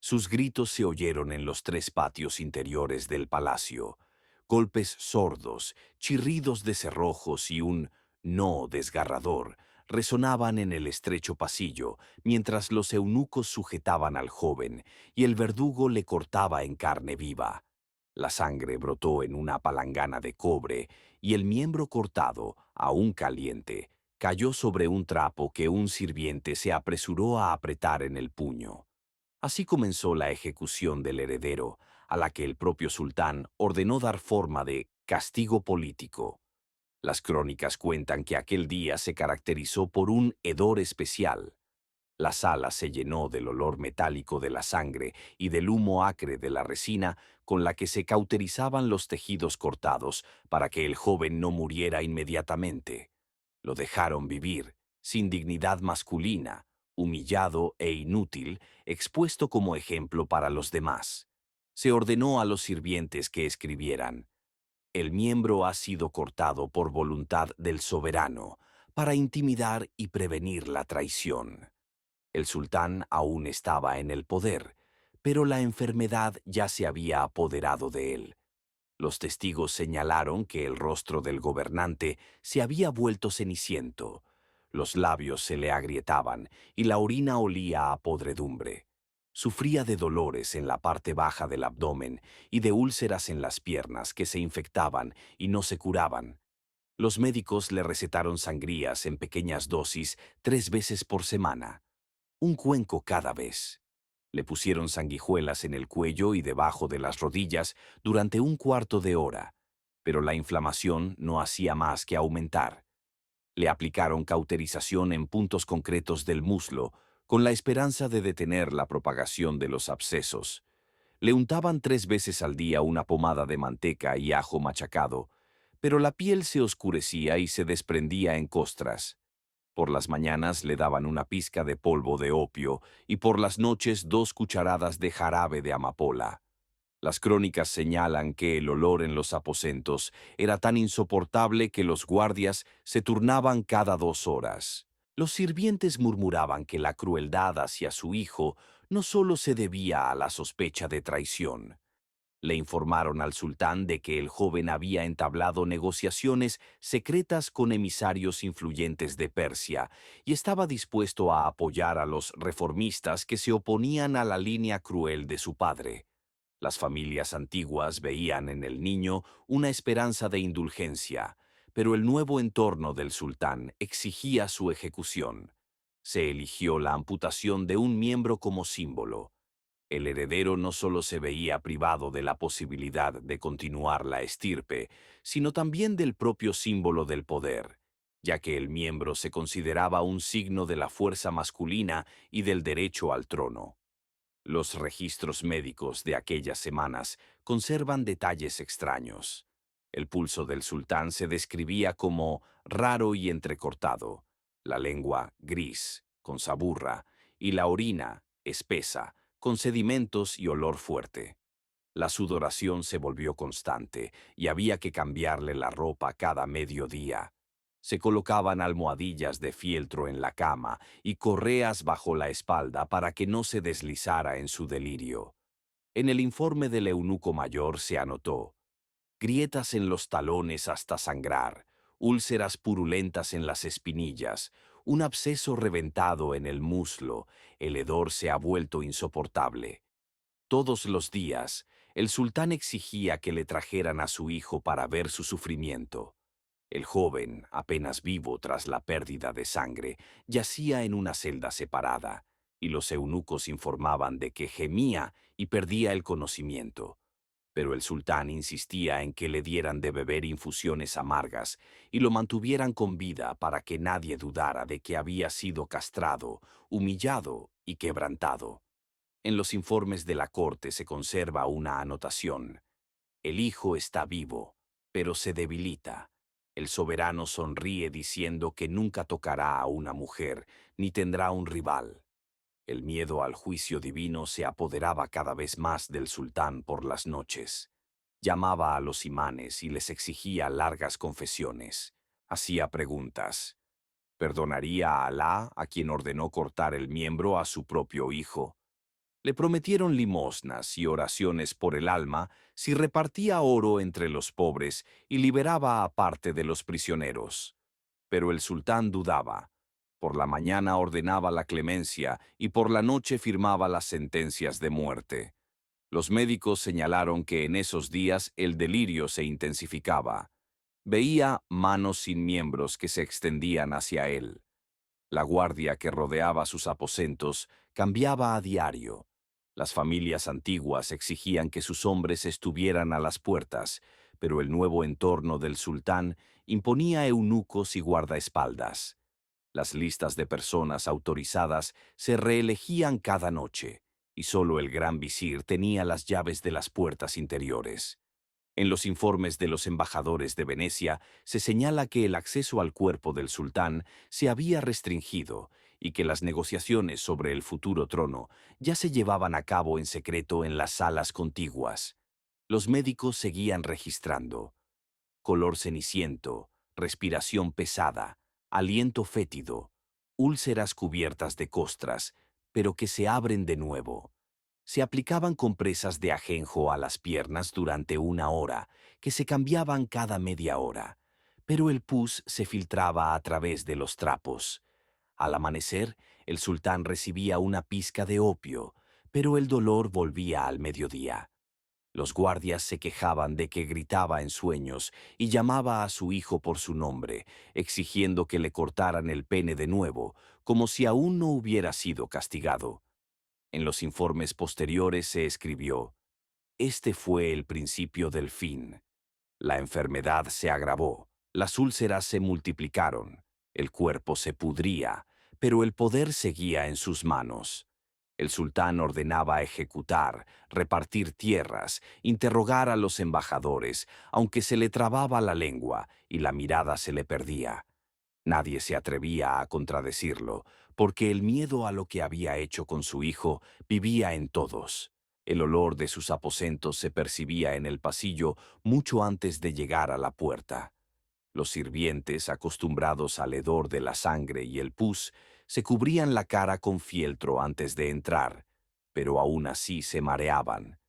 Sus gritos se oyeron en los tres patios interiores del palacio, golpes sordos, chirridos de cerrojos y un no desgarrador resonaban en el estrecho pasillo mientras los eunucos sujetaban al joven y el verdugo le cortaba en carne viva. La sangre brotó en una palangana de cobre y el miembro cortado, aún caliente, cayó sobre un trapo que un sirviente se apresuró a apretar en el puño. Así comenzó la ejecución del heredero, a la que el propio sultán ordenó dar forma de castigo político. Las crónicas cuentan que aquel día se caracterizó por un hedor especial. La sala se llenó del olor metálico de la sangre y del humo acre de la resina con la que se cauterizaban los tejidos cortados para que el joven no muriera inmediatamente. Lo dejaron vivir, sin dignidad masculina, humillado e inútil, expuesto como ejemplo para los demás. Se ordenó a los sirvientes que escribieran: el miembro ha sido cortado por voluntad del soberano, para intimidar y prevenir la traición. El sultán aún estaba en el poder, pero la enfermedad ya se había apoderado de él. Los testigos señalaron que el rostro del gobernante se había vuelto ceniciento, los labios se le agrietaban y la orina olía a podredumbre. Sufría de dolores en la parte baja del abdomen y de úlceras en las piernas que se infectaban y no se curaban. Los médicos le recetaron sangrías en pequeñas dosis 3 veces por semana, un cuenco cada vez. Le pusieron sanguijuelas en el cuello y debajo de las rodillas durante un cuarto de hora, pero la inflamación no hacía más que aumentar. Le aplicaron cauterización en puntos concretos del muslo, con la esperanza de detener la propagación de los abscesos. Le untaban 3 veces al día una pomada de manteca y ajo machacado, pero la piel se oscurecía y se desprendía en costras. Por las mañanas le daban una pizca de polvo de opio y por las noches 2 cucharadas de jarabe de amapola. Las crónicas señalan que el olor en los aposentos era tan insoportable que los guardias se turnaban cada 2 horas. Los sirvientes murmuraban que la crueldad hacia su hijo no solo se debía a la sospecha de traición. Le informaron al sultán de que el joven había entablado negociaciones secretas con emisarios influyentes de Persia y estaba dispuesto a apoyar a los reformistas que se oponían a la línea cruel de su padre. Las familias antiguas veían en el niño una esperanza de indulgencia, pero el nuevo entorno del sultán exigía su ejecución. Se eligió la amputación de un miembro como símbolo. El heredero no solo se veía privado de la posibilidad de continuar la estirpe, sino también del propio símbolo del poder, ya que el miembro se consideraba un signo de la fuerza masculina y del derecho al trono. Los registros médicos de aquellas semanas conservan detalles extraños. El pulso del sultán se describía como raro y entrecortado, la lengua gris, con saburra, y la orina espesa, con sedimentos y olor fuerte. La sudoración se volvió constante y había que cambiarle la ropa cada mediodía. Se colocaban almohadillas de fieltro en la cama y correas bajo la espalda para que no se deslizara en su delirio. En el informe del eunuco mayor se anotó: grietas en los talones hasta sangrar, úlceras purulentas en las espinillas, un absceso reventado en el muslo, el hedor se ha vuelto insoportable. Todos los días, el sultán exigía que le trajeran a su hijo para ver su sufrimiento. El joven, apenas vivo tras la pérdida de sangre, yacía en una celda separada, y los eunucos informaban de que gemía y perdía el conocimiento. Pero el sultán insistía en que le dieran de beber infusiones amargas y lo mantuvieran con vida para que nadie dudara de que había sido castrado, humillado y quebrantado. En los informes de la corte se conserva una anotación: el hijo está vivo, pero se debilita. El soberano sonríe diciendo que nunca tocará a una mujer, ni tendrá un rival. El miedo al juicio divino se apoderaba cada vez más del sultán por las noches. Llamaba a los imanes y les exigía largas confesiones. Hacía preguntas. ¿Perdonaría a Alá, a quien ordenó cortar el miembro a su propio hijo? Le prometieron limosnas y oraciones por el alma si repartía oro entre los pobres y liberaba a parte de los prisioneros. Pero el sultán dudaba. Por la mañana ordenaba la clemencia y por la noche firmaba las sentencias de muerte. Los médicos señalaron que en esos días el delirio se intensificaba. Veía manos sin miembros que se extendían hacia él. La guardia que rodeaba sus aposentos cambiaba a diario. Las familias antiguas exigían que sus hombres estuvieran a las puertas, pero el nuevo entorno del sultán imponía eunucos y guardaespaldas. Las listas de personas autorizadas se reelegían cada noche, y solo el gran visir tenía las llaves de las puertas interiores. En los informes de los embajadores de Venecia se señala que el acceso al cuerpo del sultán se había restringido y que las negociaciones sobre el futuro trono ya se llevaban a cabo en secreto en las salas contiguas. Los médicos seguían registrando: color ceniciento, respiración pesada, aliento fétido, úlceras cubiertas de costras, pero que se abren de nuevo. Se aplicaban compresas de ajenjo a las piernas durante 1 hora, que se cambiaban cada media hora, pero el pus se filtraba a través de los trapos. Al amanecer, el sultán recibía una pizca de opio, pero el dolor volvía al mediodía. Los guardias se quejaban de que gritaba en sueños y llamaba a su hijo por su nombre, exigiendo que le cortaran el pene de nuevo, como si aún no hubiera sido castigado. En los informes posteriores se escribió: este fue el principio del fin. La enfermedad se agravó, las úlceras se multiplicaron, el cuerpo se pudría, pero el poder seguía en sus manos. El sultán ordenaba ejecutar, repartir tierras, interrogar a los embajadores, aunque se le trababa la lengua y la mirada se le perdía. Nadie se atrevía a contradecirlo, porque el miedo a lo que había hecho con su hijo vivía en todos. El olor de sus aposentos se percibía en el pasillo mucho antes de llegar a la puerta. Los sirvientes, acostumbrados al hedor de la sangre y el pus, se cubrían la cara con fieltro antes de entrar, pero aún así se mareaban.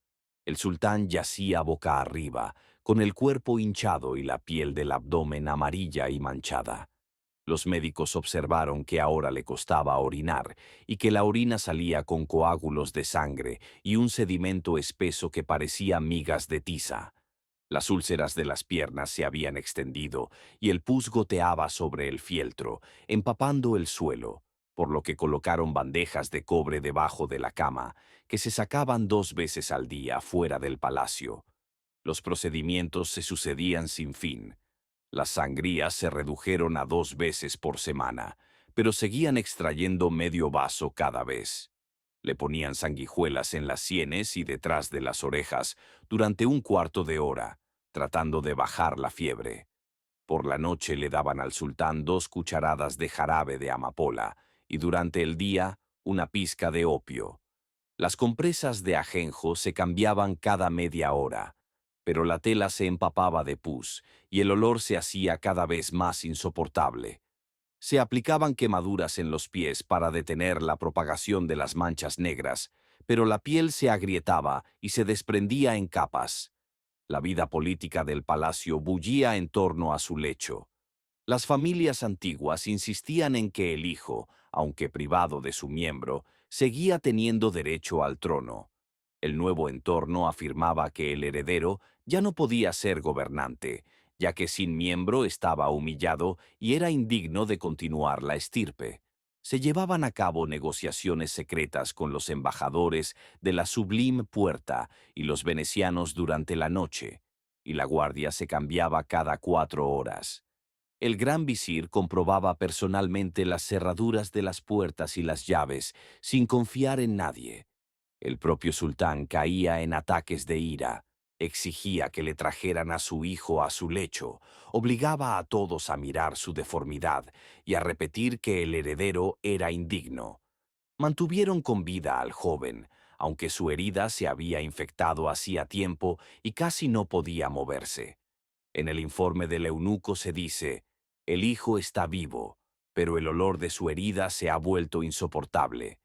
El sultán yacía boca arriba, con el cuerpo hinchado y la piel del abdomen amarilla y manchada. Los médicos observaron que ahora le costaba orinar y que la orina salía con coágulos de sangre y un sedimento espeso que parecía migas de tiza. Las úlceras de las piernas se habían extendido y el pus goteaba sobre el fieltro, empapando el suelo, por lo que colocaron bandejas de cobre debajo de la cama, que se sacaban 2 veces al día fuera del palacio. Los procedimientos se sucedían sin fin. Las sangrías se redujeron a 2 veces por semana, pero seguían extrayendo medio vaso cada vez. Le ponían sanguijuelas en las sienes y detrás de las orejas durante 1/4 de hora, tratando de bajar la fiebre. Por la noche le daban al sultán 2 cucharadas de jarabe de amapola y durante el día una pizca de opio. Las compresas de ajenjo se cambiaban cada media hora, pero la tela se empapaba de pus y el olor se hacía cada vez más insoportable. Se aplicaban quemaduras en los pies para detener la propagación de las manchas negras, pero la piel se agrietaba y se desprendía en capas. La vida política del palacio bullía en torno a su lecho. Las familias antiguas insistían en que el hijo, aunque privado de su miembro, seguía teniendo derecho al trono. El nuevo entorno afirmaba que el heredero ya no podía ser gobernante, ya que sin miembro estaba humillado y era indigno de continuar la estirpe. Se llevaban a cabo negociaciones secretas con los embajadores de la Sublime Puerta y los venecianos durante la noche, y la guardia se cambiaba cada 4 horas. El gran visir comprobaba personalmente las cerraduras de las puertas y las llaves, sin confiar en nadie. El propio sultán caía en ataques de ira, exigía que le trajeran a su hijo a su lecho, obligaba a todos a mirar su deformidad y a repetir que el heredero era indigno. Mantuvieron con vida al joven, aunque su herida se había infectado hacía tiempo y casi no podía moverse. En el informe del eunuco se dice: el hijo está vivo, pero el olor de su herida se ha vuelto insoportable.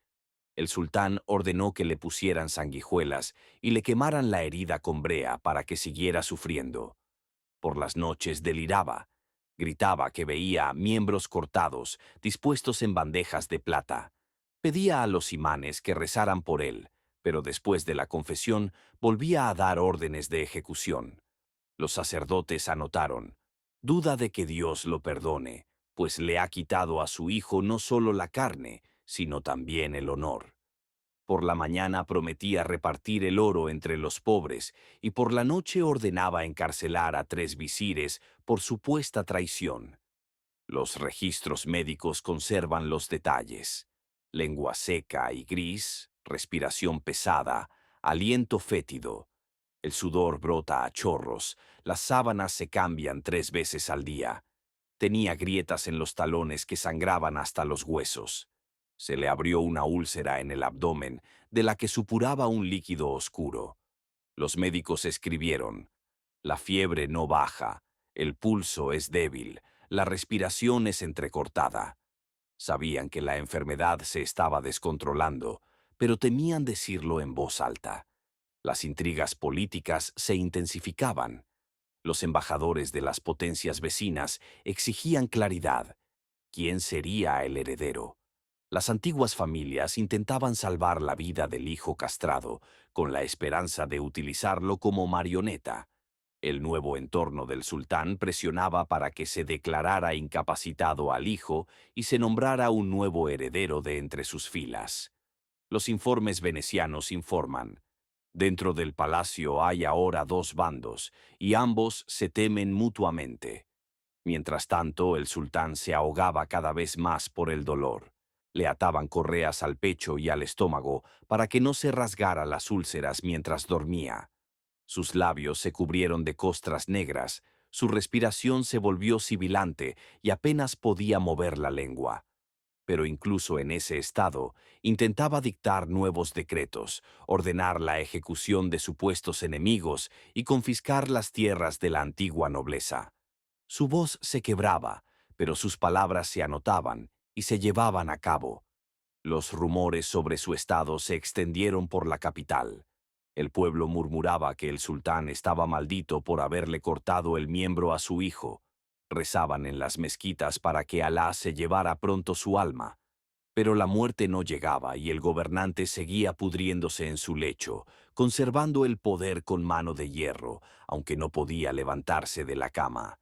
El sultán ordenó que le pusieran sanguijuelas y le quemaran la herida con brea para que siguiera sufriendo. Por las noches deliraba. Gritaba que veía miembros cortados, dispuestos en bandejas de plata. Pedía a los imanes que rezaran por él, pero después de la confesión volvía a dar órdenes de ejecución. Los sacerdotes anotaron: duda de que Dios lo perdone, pues le ha quitado a su hijo no solo la carne, sino también el honor. Por la mañana prometía repartir el oro entre los pobres y por la noche ordenaba encarcelar a 3 visires por supuesta traición. Los registros médicos conservan los detalles: lengua seca y gris, respiración pesada, aliento fétido. El sudor brota a chorros, las sábanas se cambian 3 veces al día. Tenía grietas en los talones que sangraban hasta los huesos. Se le abrió una úlcera en el abdomen, de la que supuraba un líquido oscuro. Los médicos escribieron: la fiebre no baja, el pulso es débil, la respiración es entrecortada. Sabían que la enfermedad se estaba descontrolando, pero temían decirlo en voz alta. Las intrigas políticas se intensificaban. Los embajadores de las potencias vecinas exigían claridad. ¿Quién sería el heredero? Las antiguas familias intentaban salvar la vida del hijo castrado, con la esperanza de utilizarlo como marioneta. El nuevo entorno del sultán presionaba para que se declarara incapacitado al hijo y se nombrara un nuevo heredero de entre sus filas. Los informes venecianos informan: dentro del palacio hay ahora 2 bandos, y ambos se temen mutuamente. Mientras tanto, el sultán se ahogaba cada vez más por el dolor. Le ataban correas al pecho y al estómago para que no se rasgara las úlceras mientras dormía. Sus labios se cubrieron de costras negras, su respiración se volvió sibilante y apenas podía mover la lengua. Pero incluso en ese estado, intentaba dictar nuevos decretos, ordenar la ejecución de supuestos enemigos y confiscar las tierras de la antigua nobleza. Su voz se quebraba, pero sus palabras se anotaban y se llevaban a cabo. Los rumores sobre su estado se extendieron por la capital. El pueblo murmuraba que el sultán estaba maldito por haberle cortado el miembro a su hijo. Rezaban en las mezquitas para que Alá se llevara pronto su alma. Pero la muerte no llegaba y el gobernante seguía pudriéndose en su lecho, conservando el poder con mano de hierro, aunque no podía levantarse de la cama.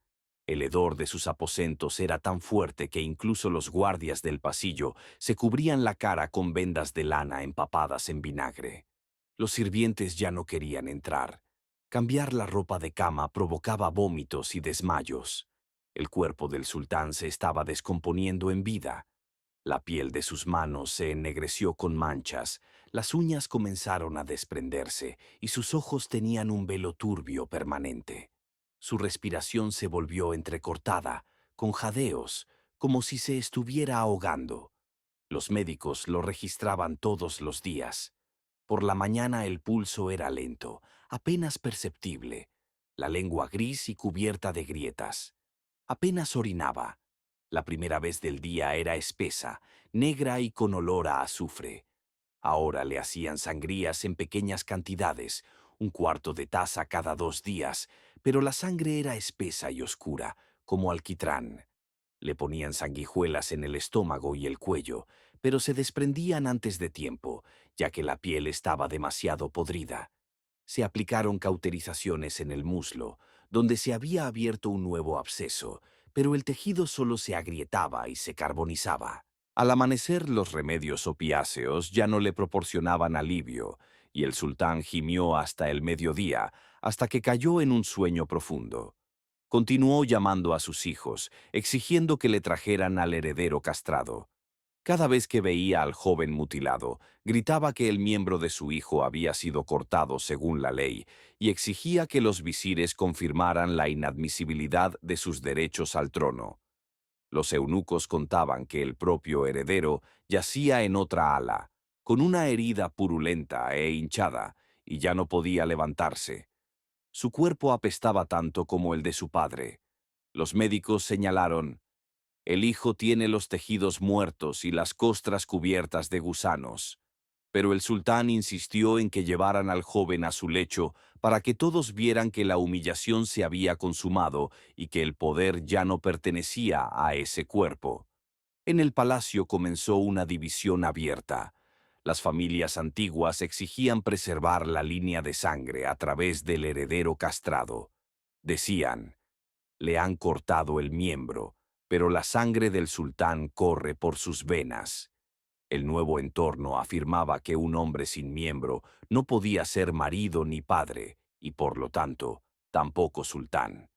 El hedor de sus aposentos era tan fuerte que incluso los guardias del pasillo se cubrían la cara con vendas de lana empapadas en vinagre. Los sirvientes ya no querían entrar. Cambiar la ropa de cama provocaba vómitos y desmayos. El cuerpo del sultán se estaba descomponiendo en vida. La piel de sus manos se ennegreció con manchas, las uñas comenzaron a desprenderse y sus ojos tenían un velo turbio permanente. Su respiración se volvió entrecortada, con jadeos, como si se estuviera ahogando. Los médicos lo registraban todos los días. Por la mañana el pulso era lento, apenas perceptible, la lengua gris y cubierta de grietas. Apenas orinaba. La primera vez del día era espesa, negra y con olor a azufre. Ahora le hacían sangrías en pequeñas cantidades, 1/4 de taza cada 2 días, pero la sangre era espesa y oscura, como alquitrán. Le ponían sanguijuelas en el estómago y el cuello, pero se desprendían antes de tiempo, ya que la piel estaba demasiado podrida. Se aplicaron cauterizaciones en el muslo, donde se había abierto un nuevo absceso, pero el tejido solo se agrietaba y se carbonizaba. Al amanecer, los remedios opiáceos ya no le proporcionaban alivio, y el sultán gimió hasta el mediodía, hasta que cayó en un sueño profundo. Continuó llamando a sus hijos, exigiendo que le trajeran al heredero castrado. Cada vez que veía al joven mutilado, gritaba que el miembro de su hijo había sido cortado según la ley y exigía que los visires confirmaran la inadmisibilidad de sus derechos al trono. Los eunucos contaban que el propio heredero yacía en otra ala, con una herida purulenta e hinchada, y ya no podía levantarse. Su cuerpo apestaba tanto como el de su padre. Los médicos señalaron: el hijo tiene los tejidos muertos y las costras cubiertas de gusanos. Pero el sultán insistió en que llevaran al joven a su lecho para que todos vieran que la humillación se había consumado y que el poder ya no pertenecía a ese cuerpo. En el palacio comenzó una división abierta. Las familias antiguas exigían preservar la línea de sangre a través del heredero castrado. Decían, le han cortado el miembro, pero la sangre del sultán corre por sus venas. El nuevo entorno afirmaba que un hombre sin miembro no podía ser marido ni padre, y por lo tanto, tampoco sultán.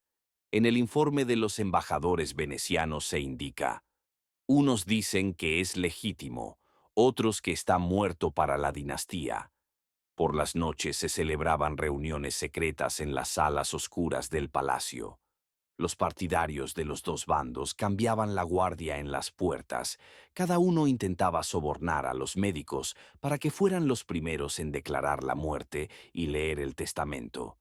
En el informe de los embajadores venecianos se indica, unos dicen que es legítimo, otros que está muerto para la dinastía. Por las noches se celebraban reuniones secretas en las salas oscuras del palacio. Los partidarios de los dos bandos cambiaban la guardia en las puertas. Cada uno intentaba sobornar a los médicos para que fueran los primeros en declarar la muerte y leer el testamento.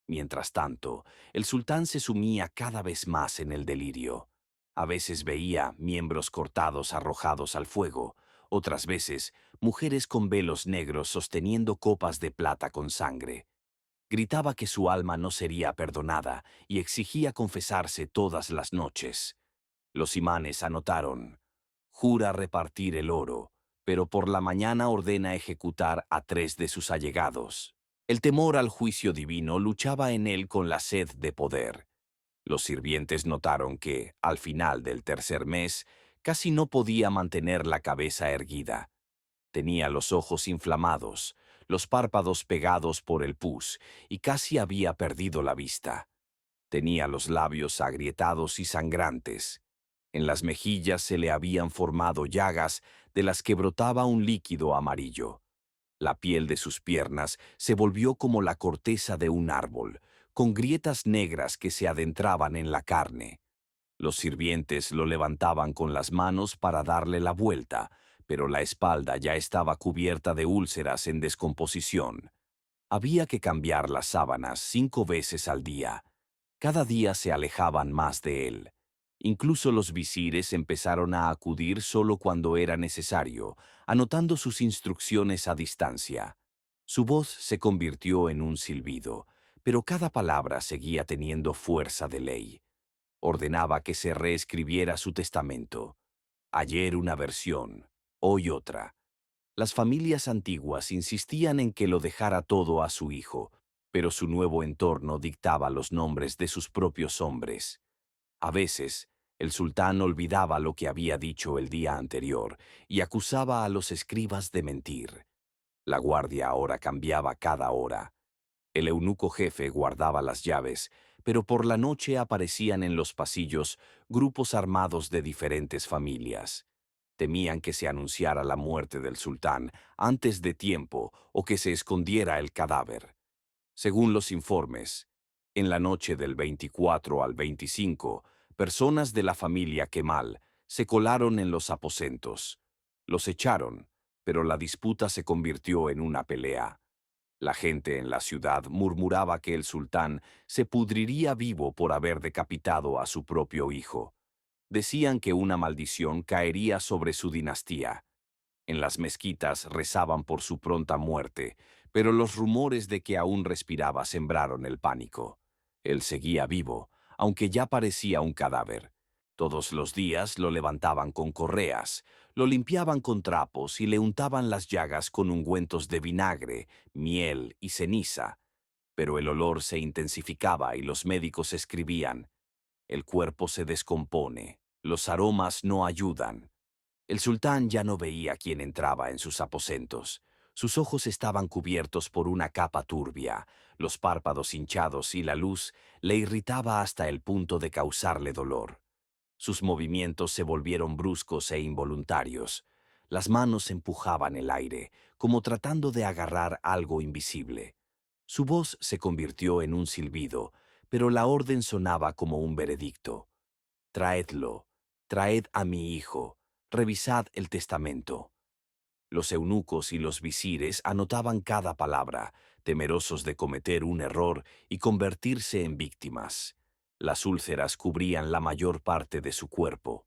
Mientras tanto, el sultán se sumía cada vez más en el delirio. A veces veía miembros cortados arrojados al fuego, otras veces mujeres con velos negros sosteniendo copas de plata con sangre. Gritaba que su alma no sería perdonada y exigía confesarse todas las noches. Los imanes anotaron, jura repartir el oro, pero por la mañana ordena ejecutar a 3 de sus allegados. El temor al juicio divino luchaba en él con la sed de poder. Los sirvientes notaron que, al final del tercer mes, casi no podía mantener la cabeza erguida. Tenía los ojos inflamados, los párpados pegados por el pus, y casi había perdido la vista. Tenía los labios agrietados y sangrantes. En las mejillas se le habían formado llagas de las que brotaba un líquido amarillo. La piel de sus piernas se volvió como la corteza de un árbol, con grietas negras que se adentraban en la carne. Los sirvientes lo levantaban con las manos para darle la vuelta, pero la espalda ya estaba cubierta de úlceras en descomposición. Había que cambiar las sábanas 5 veces al día. Cada día se alejaban más de él. Incluso los visires empezaron a acudir solo cuando era necesario, anotando sus instrucciones a distancia. Su voz se convirtió en un silbido, pero cada palabra seguía teniendo fuerza de ley. Ordenaba que se reescribiera su testamento. Ayer una versión, hoy otra. Las familias antiguas insistían en que lo dejara todo a su hijo, pero su nuevo entorno dictaba los nombres de sus propios hombres. A veces, el sultán olvidaba lo que había dicho el día anterior y acusaba a los escribas de mentir. La guardia ahora cambiaba cada hora. El eunuco jefe guardaba las llaves, pero por la noche aparecían en los pasillos grupos armados de diferentes familias. Temían que se anunciara la muerte del sultán antes de tiempo o que se escondiera el cadáver. Según los informes, en la noche del 24 al 25, personas de la familia Kemal se colaron en los aposentos. Los echaron, pero la disputa se convirtió en una pelea. La gente en la ciudad murmuraba que el sultán se pudriría vivo por haber decapitado a su propio hijo. Decían que una maldición caería sobre su dinastía. En las mezquitas rezaban por su pronta muerte, pero los rumores de que aún respiraba sembraron el pánico. Él seguía vivo, aunque ya parecía un cadáver. Todos los días lo levantaban con correas, lo limpiaban con trapos y le untaban las llagas con ungüentos de vinagre, miel y ceniza. Pero el olor se intensificaba y los médicos escribían: el cuerpo se descompone, los aromas no ayudan. El sultán ya no veía quién entraba en sus aposentos. Sus ojos estaban cubiertos por una capa turbia, los párpados hinchados y la luz le irritaba hasta el punto de causarle dolor. Sus movimientos se volvieron bruscos e involuntarios. Las manos empujaban el aire, como tratando de agarrar algo invisible. Su voz se convirtió en un silbido, pero la orden sonaba como un veredicto. Traedlo, traed a mi hijo, revisad el testamento. Los eunucos y los visires anotaban cada palabra, temerosos de cometer un error y convertirse en víctimas. Las úlceras cubrían la mayor parte de su cuerpo.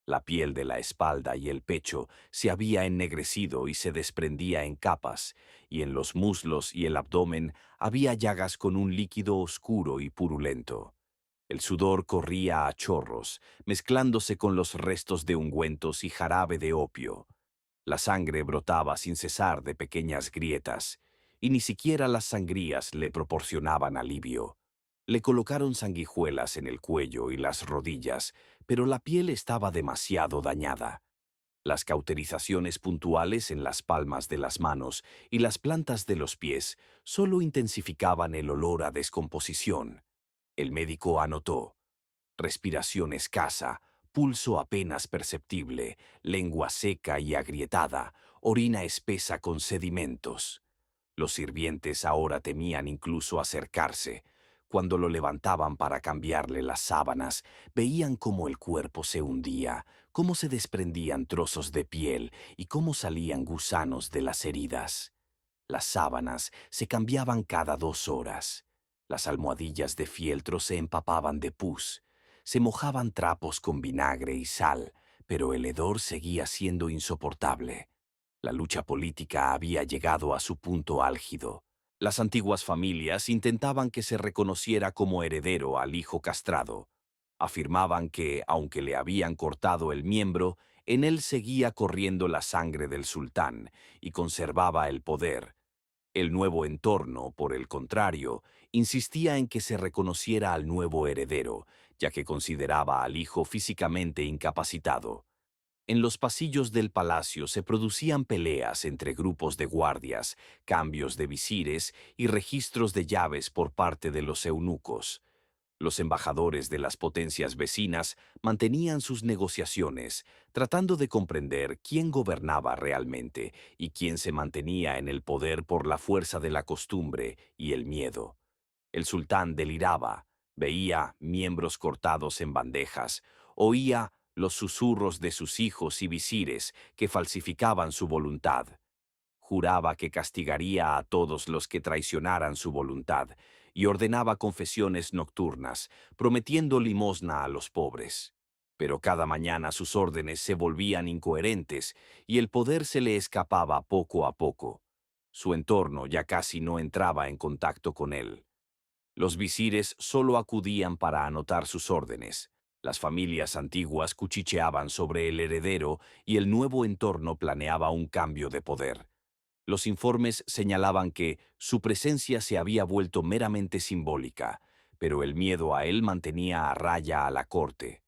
La piel de la espalda y el pecho se había ennegrecido y se desprendía en capas, y en los muslos y el abdomen había llagas con un líquido oscuro y purulento. El sudor corría a chorros, mezclándose con los restos de ungüentos y jarabe de opio. La sangre brotaba sin cesar de pequeñas grietas, y ni siquiera las sangrías le proporcionaban alivio. Le colocaron sanguijuelas en el cuello y las rodillas, pero la piel estaba demasiado dañada. Las cauterizaciones puntuales en las palmas de las manos y las plantas de los pies solo intensificaban el olor a descomposición. El médico anotó: respiración escasa, pulso apenas perceptible, lengua seca y agrietada, orina espesa con sedimentos. Los sirvientes ahora temían incluso acercarse. Cuando lo levantaban para cambiarle las sábanas, veían cómo el cuerpo se hundía, cómo se desprendían trozos de piel y cómo salían gusanos de las heridas. Las sábanas se cambiaban cada 2 horas. Las almohadillas de fieltro se empapaban de pus. Se mojaban trapos con vinagre y sal, pero el hedor seguía siendo insoportable. La lucha política había llegado a su punto álgido. Las antiguas familias intentaban que se reconociera como heredero al hijo castrado. Afirmaban que, aunque le habían cortado el miembro, en él seguía corriendo la sangre del sultán y conservaba el poder. El nuevo entorno, por el contrario, insistía en que se reconociera al nuevo heredero, ya que consideraba al hijo físicamente incapacitado. En los pasillos del palacio se producían peleas entre grupos de guardias, cambios de visires y registros de llaves por parte de los eunucos. Los embajadores de las potencias vecinas mantenían sus negociaciones, tratando de comprender quién gobernaba realmente y quién se mantenía en el poder por la fuerza de la costumbre y el miedo. El sultán deliraba, veía miembros cortados en bandejas, oía los susurros de sus hijos y visires que falsificaban su voluntad. Juraba que castigaría a todos los que traicionaran su voluntad y ordenaba confesiones nocturnas, prometiendo limosna a los pobres. Pero cada mañana sus órdenes se volvían incoherentes y el poder se le escapaba poco a poco. Su entorno ya casi no entraba en contacto con él. Los visires solo acudían para anotar sus órdenes. Las familias antiguas cuchicheaban sobre el heredero y el nuevo entorno planeaba un cambio de poder. Los informes señalaban que su presencia se había vuelto meramente simbólica, pero el miedo a él mantenía a raya a la corte.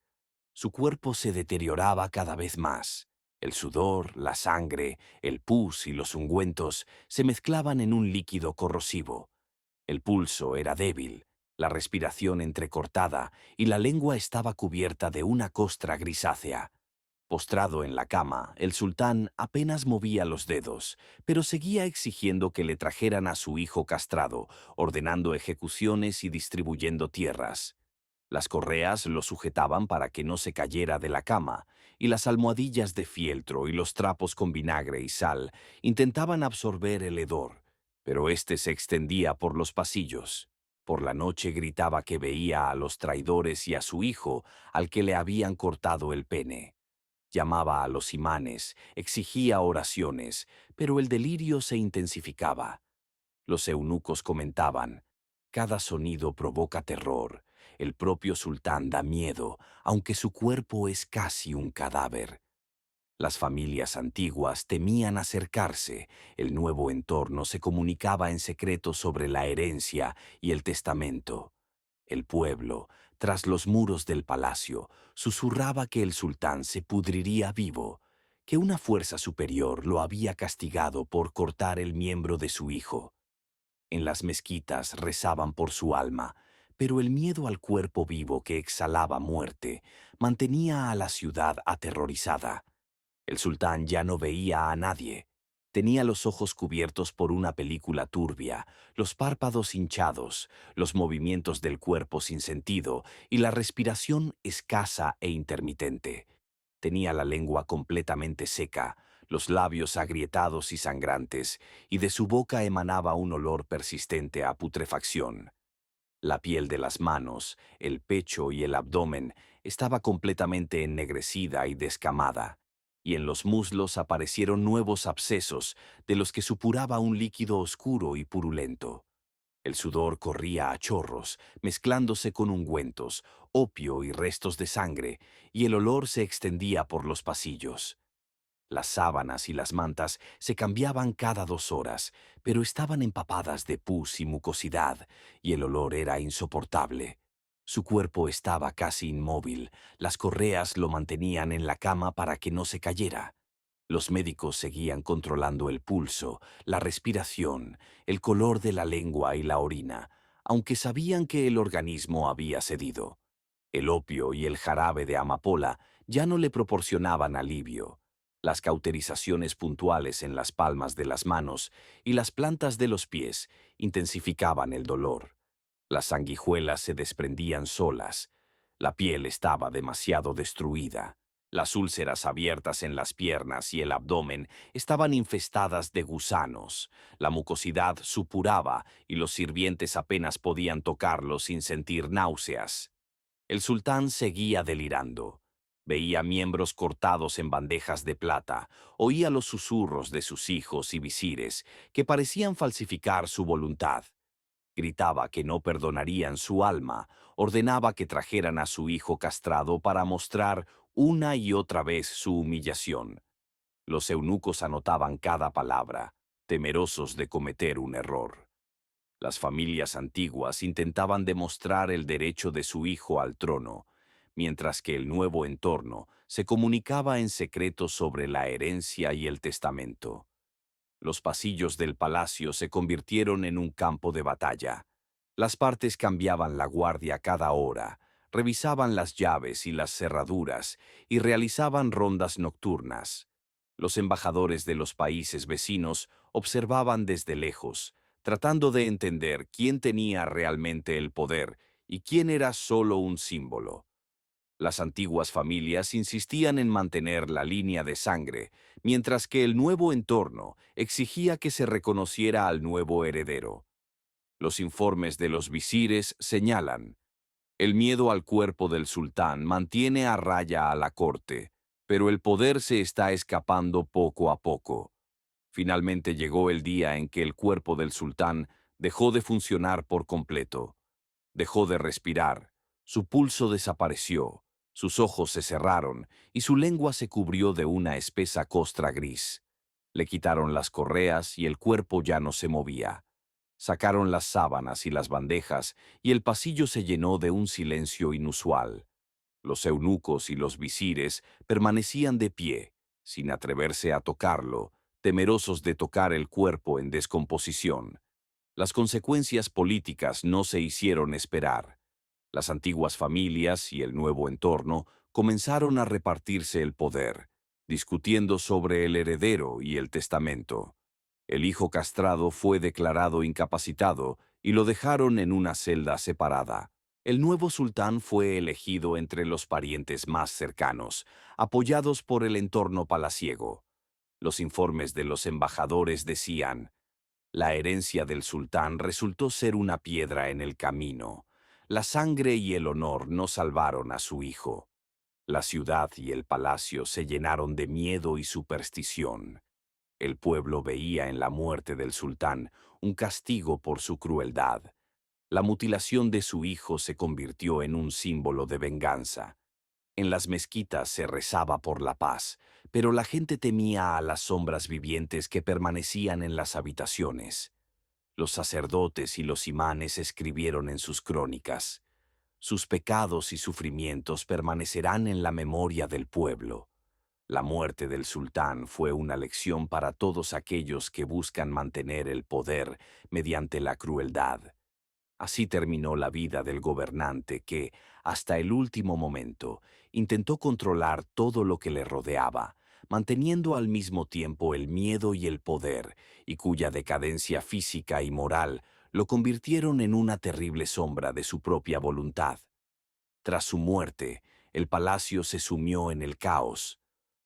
Su cuerpo se deterioraba cada vez más. El sudor, la sangre, el pus y los ungüentos se mezclaban en un líquido corrosivo. El pulso era débil, la respiración entrecortada y la lengua estaba cubierta de una costra grisácea. Postrado en la cama, el sultán apenas movía los dedos, pero seguía exigiendo que le trajeran a su hijo castrado, ordenando ejecuciones y distribuyendo tierras. Las correas lo sujetaban para que no se cayera de la cama, y las almohadillas de fieltro y los trapos con vinagre y sal intentaban absorber el hedor, pero éste se extendía por los pasillos. Por la noche gritaba que veía a los traidores y a su hijo, al que le habían cortado el pene. Llamaba a los imanes, exigía oraciones, pero el delirio se intensificaba. Los eunucos comentaban: cada sonido provoca terror, el propio sultán da miedo, aunque su cuerpo es casi un cadáver. Las familias antiguas temían acercarse, el nuevo entorno se comunicaba en secreto sobre la herencia y el testamento. El pueblo, tras los muros del palacio, susurraba que el sultán se pudriría vivo, que una fuerza superior lo había castigado por cortar el miembro de su hijo. En las mezquitas rezaban por su alma, pero el miedo al cuerpo vivo que exhalaba muerte mantenía a la ciudad aterrorizada. El sultán ya no veía a nadie. Tenía los ojos cubiertos por una película turbia, los párpados hinchados, los movimientos del cuerpo sin sentido y la respiración escasa e intermitente. Tenía la lengua completamente seca, los labios agrietados y sangrantes, y de su boca emanaba un olor persistente a putrefacción. La piel de las manos, el pecho y el abdomen estaba completamente ennegrecida y descamada, y en los muslos aparecieron nuevos abscesos de los que supuraba un líquido oscuro y purulento. El sudor corría a chorros, mezclándose con ungüentos, opio y restos de sangre, y el olor se extendía por los pasillos. Las sábanas y las mantas se cambiaban cada 2 horas, pero estaban empapadas de pus y mucosidad, y el olor era insoportable. Su cuerpo estaba casi inmóvil, las correas lo mantenían en la cama para que no se cayera. Los médicos seguían controlando el pulso, la respiración, el color de la lengua y la orina, aunque sabían que el organismo había cedido. El opio y el jarabe de amapola ya no le proporcionaban alivio. Las cauterizaciones puntuales en las palmas de las manos y las plantas de los pies intensificaban el dolor. Las sanguijuelas se desprendían solas. La piel estaba demasiado destruida. Las úlceras abiertas en las piernas y el abdomen estaban infestadas de gusanos. La mucosidad supuraba y los sirvientes apenas podían tocarlo sin sentir náuseas. El sultán seguía delirando. Veía miembros cortados en bandejas de plata, oía los susurros de sus hijos y visires, que parecían falsificar su voluntad. Gritaba que no perdonarían su alma, ordenaba que trajeran a su hijo castrado para mostrar una y otra vez su humillación. Los eunucos anotaban cada palabra, temerosos de cometer un error. Las familias antiguas intentaban demostrar el derecho de su hijo al trono, mientras que el nuevo entorno se comunicaba en secreto sobre la herencia y el testamento. Los pasillos del palacio se convirtieron en un campo de batalla. Las partes cambiaban la guardia cada hora, revisaban las llaves y las cerraduras y realizaban rondas nocturnas. Los embajadores de los países vecinos observaban desde lejos, tratando de entender quién tenía realmente el poder y quién era solo un símbolo. Las antiguas familias insistían en mantener la línea de sangre, mientras que el nuevo entorno exigía que se reconociera al nuevo heredero. Los informes de los visires señalan: el miedo al cuerpo del sultán mantiene a raya a la corte, pero el poder se está escapando poco a poco. Finalmente llegó el día en que el cuerpo del sultán dejó de funcionar por completo. Dejó de respirar, su pulso desapareció, sus ojos se cerraron y su lengua se cubrió de una espesa costra gris. Le quitaron las correas y el cuerpo ya no se movía. Sacaron las sábanas y las bandejas y el pasillo se llenó de un silencio inusual. Los eunucos y los visires permanecían de pie, sin atreverse a tocarlo, temerosos de tocar el cuerpo en descomposición. Las consecuencias políticas no se hicieron esperar. Las antiguas familias y el nuevo entorno comenzaron a repartirse el poder, discutiendo sobre el heredero y el testamento. El hijo castrado fue declarado incapacitado y lo dejaron en una celda separada. El nuevo sultán fue elegido entre los parientes más cercanos, apoyados por el entorno palaciego. Los informes de los embajadores decían: la herencia del sultán resultó ser una piedra en el camino. La sangre y el honor no salvaron a su hijo. La ciudad y el palacio se llenaron de miedo y superstición. El pueblo veía en la muerte del sultán un castigo por su crueldad. La mutilación de su hijo se convirtió en un símbolo de venganza. En las mezquitas se rezaba por la paz, pero la gente temía a las sombras vivientes que permanecían en las habitaciones. Los sacerdotes y los imanes escribieron en sus crónicas: sus pecados y sufrimientos permanecerán en la memoria del pueblo. La muerte del sultán fue una lección para todos aquellos que buscan mantener el poder mediante la crueldad. Así terminó la vida del gobernante que, hasta el último momento, intentó controlar todo lo que le rodeaba, manteniendo al mismo tiempo el miedo y el poder, y cuya decadencia física y moral lo convirtieron en una terrible sombra de su propia voluntad. Tras su muerte, el palacio se sumió en el caos.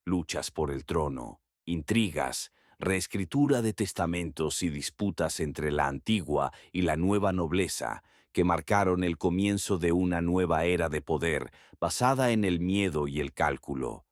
Luchas por el trono, intrigas, reescritura de testamentos y disputas entre la antigua y la nueva nobleza que marcaron el comienzo de una nueva era de poder basada en el miedo y el cálculo.